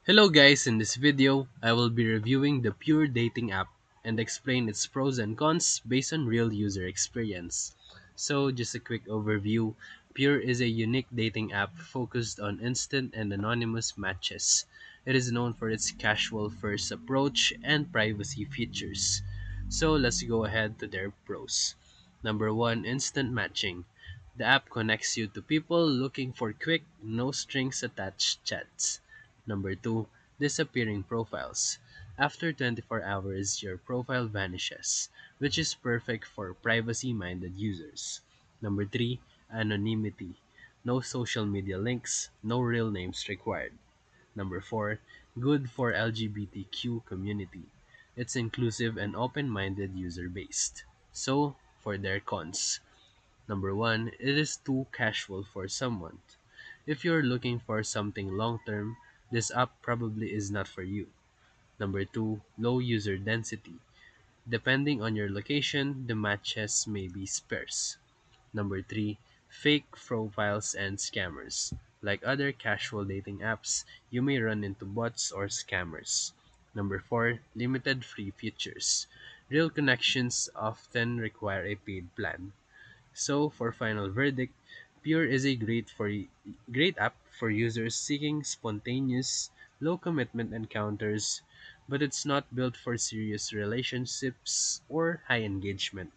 Hello guys, in this video, I will be reviewing the Pure dating app and explain its pros and cons based on real user experience. So just a quick overview, Pure is a unique dating app focused on instant and anonymous matches. It is known for its casual first approach and privacy features. So let's go ahead to their pros. Number 1, instant matching. The app connects you to people looking for quick, no strings attached chats. Number 2, disappearing profiles. After 24 hours, your profile vanishes, which is perfect for privacy minded users. Number 3, anonymity. No social media links, no real names required. Number 4, good for LGBTQ community. It's inclusive and open minded user based. So, for their cons. Number 1, it is too casual for someone. If you're looking for something long term, this app probably is not for you. Number 2, low user density. Depending on your location, the matches may be sparse. Number 3, fake profiles and scammers. Like other casual dating apps, you may run into bots or scammers. Number 4, limited free features. Real connections often require a paid plan. So, for final verdict, Pure is a great app for users seeking spontaneous, low commitment encounters, but it's not built for serious relationships or high engagement.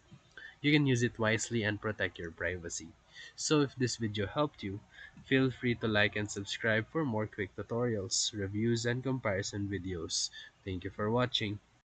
You can use it wisely and protect your privacy. So, if this video helped you, feel free to like and subscribe for more quick tutorials, reviews, and comparison videos. Thank you for watching.